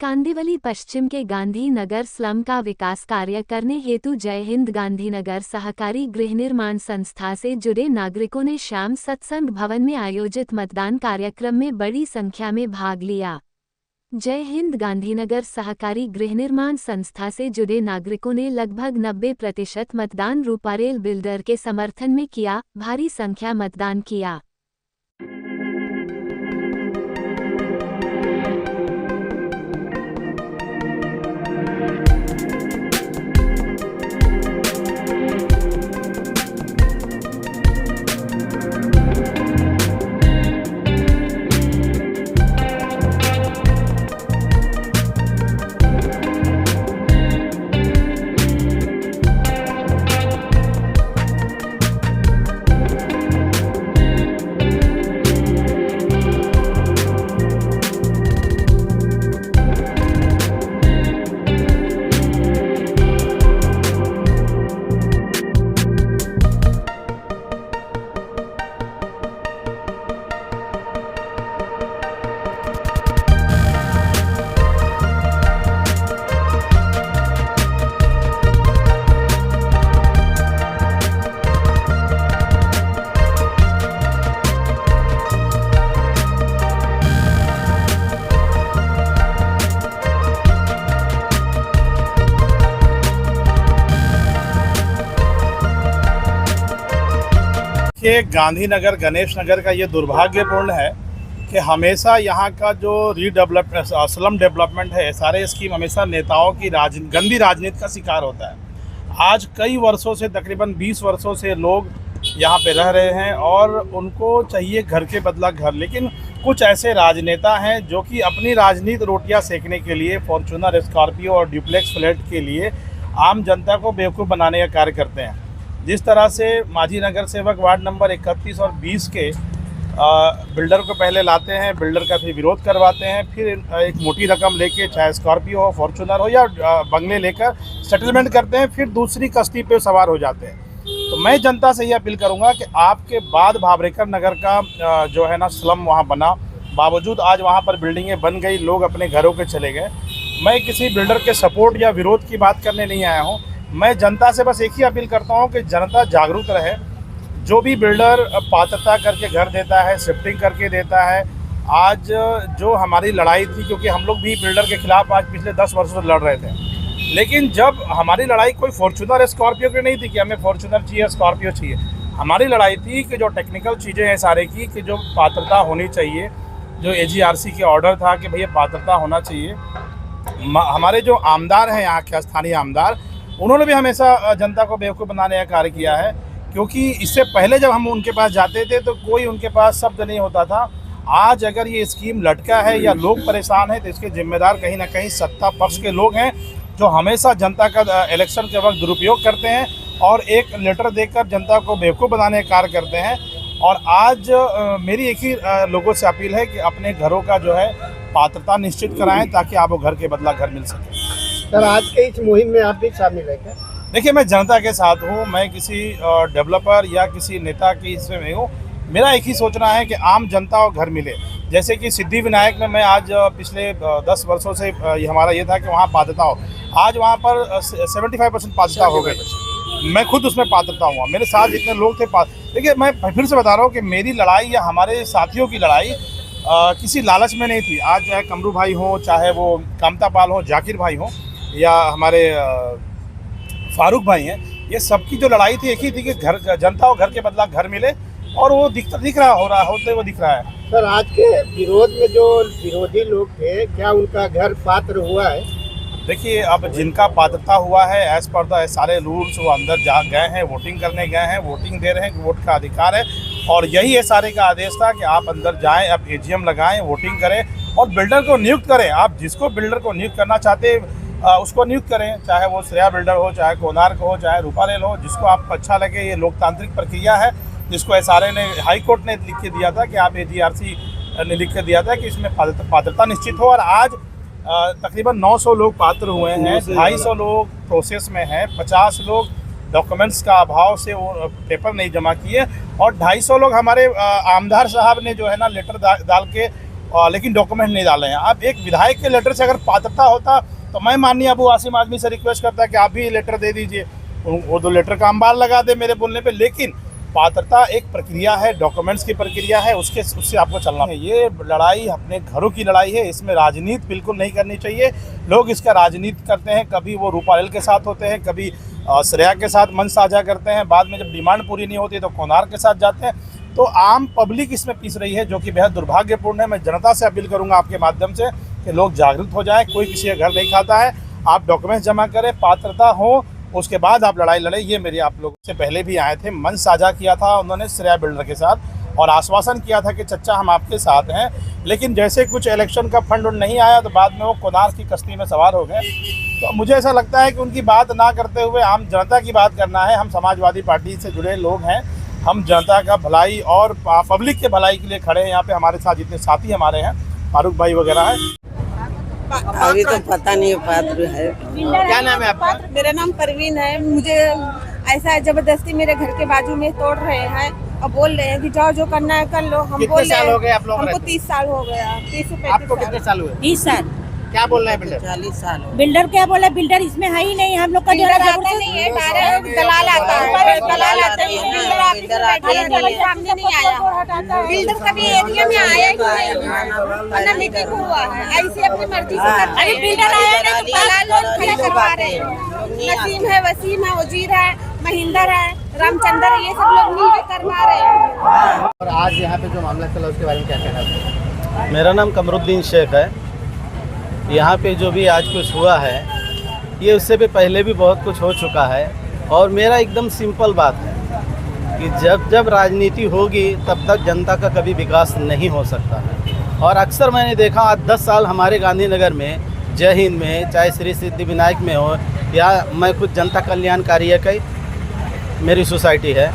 कांदिवली पश्चिम के गांधी नगर स्लम का विकास कार्य करने हेतु जय हिंद गांधीनगर सहकारी गृह निर्माण संस्था से जुड़े नागरिकों ने श्याम सत्संग भवन में आयोजित मतदान कार्यक्रम में बड़ी संख्या में भाग लिया। जय हिंद गांधीनगर सहकारी गृह निर्माण संस्था से जुड़े नागरिकों ने लगभग 90% मतदान रूपारेल बिल्डर के समर्थन में किया। भारी संख्या मतदान किया। कि गांधीनगर गणेश नगर का ये दुर्भाग्यपूर्ण है कि हमेशा यहाँ का जो रीडेवलपमेंट स्लम डेवलपमेंट है, सारे स्कीम हमेशा नेताओं की गंदी राजनीति का शिकार होता है। आज कई वर्षों से, तकरीबन 20 वर्षों से लोग यहाँ पे रह रहे हैं और उनको चाहिए घर के बदला घर, लेकिन कुछ ऐसे राजनेता हैं जो कि अपनी राजनीति रोटियाँ सेकने के लिए फॉर्चूनर, स्कॉर्पियो और ड्यूप्लेक्स फ्लैट के लिए आम जनता को बेवकूफ़ बनाने का कार्य करते हैं। जिस तरह से मांझी नगर सेवक वार्ड नंबर 31 और 20 के बिल्डर को पहले लाते हैं, बिल्डर का फिर विरोध करवाते हैं, फिर एक मोटी रकम लेके, चाहे स्कॉर्पियो हो, फॉर्चूनर हो या बंगले लेकर सेटलमेंट करते हैं, फिर दूसरी कश्ती पे सवार हो जाते हैं। तो मैं जनता से ये अपील करूँगा कि आपके बाद भावरेकर नगर का जो है ना स्लम वहाँ बना, बावजूद आज वहाँ पर बिल्डिंगें बन गई, लोग अपने घरों के चले गए। मैं किसी बिल्डर के सपोर्ट या विरोध की बात करने नहीं आया हूँ। मैं जनता से बस एक ही अपील करता हूँ कि जनता जागरूक रहे। जो भी बिल्डर पात्रता करके घर देता है, शिफ्टिंग करके देता है, आज जो हमारी लड़ाई थी, क्योंकि हम लोग भी बिल्डर के खिलाफ आज पिछले 10 वर्षों से लड़ रहे थे, लेकिन जब हमारी लड़ाई कोई फॉर्चूनर स्कॉर्पियो की नहीं थी कि हमें फॉर्चूनर चाहिए, स्कॉर्पियो चाहिए। हमारी लड़ाई थी कि जो टेक्निकल चीज़ें हैं सारे की, कि जो पात्रता होनी चाहिए, जो AGRC के ऑर्डर था कि भैया पात्रता होना चाहिए। हमारे जो आमदार हैं यहाँ के स्थानीय आमदार, उन्होंने भी हमेशा जनता को बेवकूफ़ बनाने का कार्य किया है, क्योंकि इससे पहले जब हम उनके पास जाते थे तो कोई उनके पास शब्द नहीं होता था। आज अगर ये स्कीम लटका है या लोग परेशान हैं तो इसके जिम्मेदार कहीं ना कहीं सत्ता पक्ष के लोग हैं, जो हमेशा जनता का इलेक्शन के वक्त दुरुपयोग करते हैं और एक लेटर देकर जनता को बेवकूफ़ बनाने का कार्य करते हैं। और आज मेरी एक ही लोगों से अपील है कि अपने घरों का जो है पात्रता निश्चित कराएँ, ताकि आपको घर के बदला घर मिल सके। सर, आज के इस मुहिम में आप भी शामिल हैं क्या? देखिए, मैं जनता के साथ हूँ, मैं किसी डेवलपर या किसी नेता की इसमें नहीं हूँ। मेरा एक ही सोचना है कि आम जनता को घर मिले। जैसे कि सिद्धि विनायक में मैं आज पिछले 10 वर्षों से हमारा ये था कि वहाँ पात्रता हो, आज वहाँ पर 75% पात्रता हो गई। मैं खुद उसमें पात्रता हुआ, मेरे साथ जितने लोग थे देखिए, मैं फिर से बता रहा हूँ कि मेरी लड़ाई या हमारे साथियों की लड़ाई किसी लालच में नहीं थी। आज चाहे कमरू भाई हो, चाहे वो कामता पाल हो, जाकिर भाई हो, या हमारे फारूक भाई हैं, ये सबकी जो लड़ाई थी एक ही थी कि घर जनता को घर के बदला घर मिले, और वो दिख रहा होते हुए दिख रहा है। सर, आज के विरोध में जो विरोधी लोग थे, क्या उनका घर पात्र हुआ है? देखिए, अब जिनका पात्रता हुआ है एज पर द सारे रूल्स, वो अंदर जा गए हैं, वोटिंग करने गए हैं, वोटिंग दे रहे हैं, वोट का अधिकार है। और यही SRA का आदेश था कि आप अंदर जाएं, आप AGM लगाएं, वोटिंग करें और बिल्डर को नियुक्त करें। आप जिसको बिल्डर को नियुक्त करना चाहते उसको नियुक्त करें, चाहे वो श्रेया बिल्डर हो, चाहे कोनार्क हो, चाहे रूपारेल हो, जिसको आपको अच्छा लगे। ये लोकतांत्रिक प्रक्रिया है, जिसको SRA ने, हाई कोर्ट ने लिख के दिया था कि आप AGRC ने लिख के दिया था कि इसमें पात्रता निश्चित हो। और आज तकरीबन 900 लोग पात्र हुए हैं, 250 लोग प्रोसेस में हैं, 50 लोग डॉक्यूमेंट्स का अभाव से वो पेपर नहीं जमा किए, और 250 लोग हमारे आमदार साहब ने जो है ना लेटर डाल के लेकिन डॉक्यूमेंट नहीं डाले हैं। अब एक विधायक के लेटर से अगर पात्रता होता तो मैं माननीय अबू आसिम आजमी से रिक्वेस्ट करता कि आप भी लेटर दे दीजिए, वो तो लेटर का अंबार लगा दे मेरे बोलने पे। लेकिन पात्रता एक प्रक्रिया है, डॉक्यूमेंट्स की प्रक्रिया है, उससे आपको चलना है। ये लड़ाई अपने घरों की लड़ाई है, इसमें राजनीति बिल्कुल नहीं करनी चाहिए। लोग इसका राजनीति करते हैं, कभी वो रूपारेल के साथ होते हैं, कभी श्रेया के साथ मंच साझा करते हैं, बाद में जब डिमांड पूरी नहीं होती तो कोनार के साथ जाते हैं। तो आम पब्लिक इसमें पिस रही है, जो कि बेहद दुर्भाग्यपूर्ण है। मैं जनता से अपील करूंगा आपके माध्यम से कि लोग जागरूक हो जाएं। कोई किसी का घर नहीं खाता है, आप डॉक्यूमेंट्स जमा करें, पात्रता हो, उसके बाद आप लड़ाई लड़ें। ये मेरी आप लोगों से पहले भी आए थे, मंच साझा किया था उन्होंने श्रेया बिल्डर के साथ और आश्वासन किया था कि चच्चा हम आपके साथ हैं। लेकिन जैसे कुछ इलेक्शन का फंड नहीं आया तो बाद में वो कोनार की कश्ती में सवार हो गए। तो मुझे ऐसा लगता है कि उनकी बात ना करते हुए आम जनता की बात करना है। हम समाजवादी पार्टी से जुड़े लोग हैं, हम जनता का भलाई और पब्लिक के भलाई के लिए खड़े हैं। यहाँ पे हमारे साथ जितने साथी हमारे हैं, फारूक भाई वगैरह हैं। अभी तो पता नहीं पात्र है। क्या नाम है आपका? मेरा नाम परवीन है। मुझे ऐसा जबरदस्ती मेरे घर के बाजू में तोड़ रहे हैं और बोल रहे हैं कि जाओ जो करना है कर लो। हम कितने बोल साल हो गए आप लोग? हमको 30 साल हो गया। 30 से 35 आपको कितने साल हुए? 20 साल। क्या बोल रहे हैं बिल्डर? 40 साल हो। बिल्डर क्या बोला? बिल्डर इसमें है ही नहीं। हम लोग का बिल्डर आता नहीं है, डायरेक्ट दलाल आता है। दलाल आते हैं, बिल्डर ऑफिस में बैठे हैं, कभी सामने नहीं आया। बिल्डर कभी एरिया में आया ही नहीं, ना मीटिंग हुआ है। ऐसे अपनी मर्जी से करते हैं। बिल्डर आया नहीं तो दलाल लोग खड़े करवा रहे हैं। नसीम है, वसीम है, वजीर है, महेंद्र है, रामचंद्र है, ये सब लोग मिलकर करवा रहे हैं। और आज यहाँ पे जो मामला चला उसके बारे में क्या कहना है? मेरा नाम कमरुद्दीन शेख है। यहाँ पे जो भी आज कुछ हुआ है ये उससे भी पहले भी बहुत कुछ हो चुका है। और मेरा एकदम सिंपल बात है कि जब जब राजनीति होगी तब तक जनता का कभी विकास नहीं हो सकता है। और अक्सर मैंने देखा आज 10 साल हमारे गांधीनगर में, जय हिंद में, चाहे श्री सिद्धिविनायक में हो या मैं खुद जनता कल्याण कार्य की मेरी सोसाइटी है,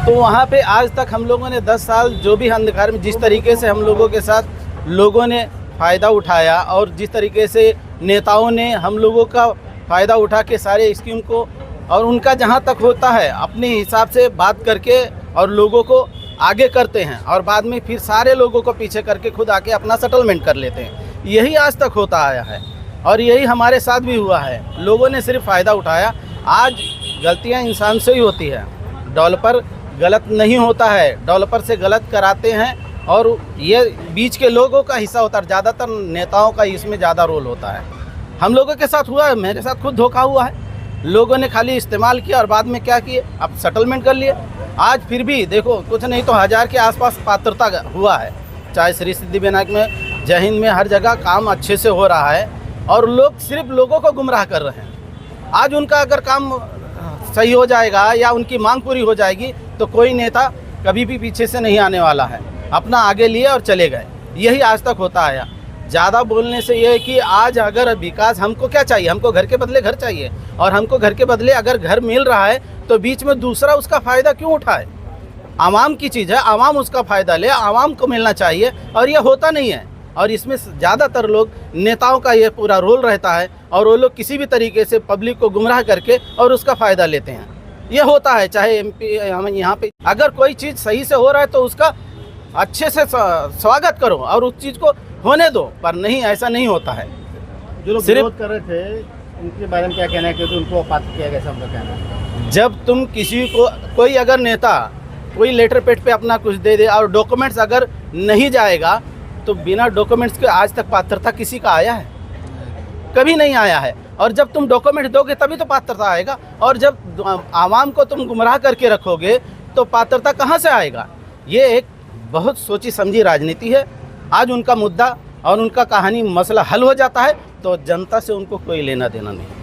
तो वहाँ पे आज तक हम लोगों ने 10 साल जो भी अंधकार में जिस तरीके से हम लोगों के साथ लोगों ने फ़ायदा उठाया और जिस तरीके से नेताओं ने हम लोगों का फ़ायदा उठा के सारे स्कीम को और उनका जहाँ तक होता है अपने हिसाब से बात करके और लोगों को आगे करते हैं और बाद में फिर सारे लोगों को पीछे करके खुद आके अपना सेटलमेंट कर लेते हैं। यही आज तक होता आया है और यही हमारे साथ भी हुआ है। लोगों ने सिर्फ फ़ायदा उठाया। आज गलतियाँ इंसान से ही होती है, डेवलपर गलत नहीं होता है, डेवलपर से गलत कराते हैं और ये बीच के लोगों का हिस्सा होता है। ज़्यादातर नेताओं का इसमें ज़्यादा रोल होता है। हम लोगों के साथ हुआ है, मेरे साथ खुद धोखा हुआ है। लोगों ने खाली इस्तेमाल किया और बाद में क्या किए, अब सेटलमेंट कर लिए। आज फिर भी देखो कुछ नहीं तो 1000 के आसपास पात्रता हुआ है, चाहे श्री सिद्धिविनायक में, जय हिंद में, हर जगह काम अच्छे से हो रहा है और लोग सिर्फ लोगों को गुमराह कर रहे हैं। आज उनका अगर काम सही हो जाएगा या उनकी मांग पूरी हो जाएगी तो कोई नेता कभी भी पीछे से नहीं आने वाला है, अपना आगे लिए और चले गए। यही आज तक होता आया। ज़्यादा बोलने से ये है कि आज अगर विकास, हमको क्या चाहिए, हमको घर के बदले घर चाहिए और हमको घर के बदले अगर घर मिल रहा है तो बीच में दूसरा उसका फ़ायदा क्यों उठाए। आवाम की चीज़ है, आवाम उसका फ़ायदा ले, आवाम को मिलना चाहिए और ये होता नहीं है। और इसमें ज़्यादातर लोग नेताओं का ये पूरा रोल रहता है और वो लोग किसी भी तरीके से पब्लिक को गुमराह करके और उसका फ़ायदा लेते हैं। ये होता है, चाहे MP हम यहाँ पे अगर कोई चीज़ सही से हो रहा है तो उसका अच्छे से स्वागत करो और उस चीज़ को होने दो, पर नहीं, ऐसा नहीं होता है। जो लोग विरोध कर रहे थे उनके बारे में क्या कहना है, क्योंकि उनको अपात्र किया गया, ऐसा उनका कहना है? जब तुम किसी को, कोई अगर नेता कोई लेटर पेड पे अपना कुछ दे दे और डॉक्यूमेंट्स अगर नहीं जाएगा तो बिना डॉक्यूमेंट्स के आज तक पात्रता किसी का आया है? कभी नहीं आया है। और जब तुम डॉक्यूमेंट दोगे तभी तो पात्रता आएगा और जब आवाम को तुम गुमराह करके रखोगे तो पात्रता कहाँ से आएगा? ये एक बहुत सोची समझी राजनीति है। आज उनका मुद्दा और उनका कहानी मसला हल हो जाता है तो जनता से उनको कोई लेना देना नहीं।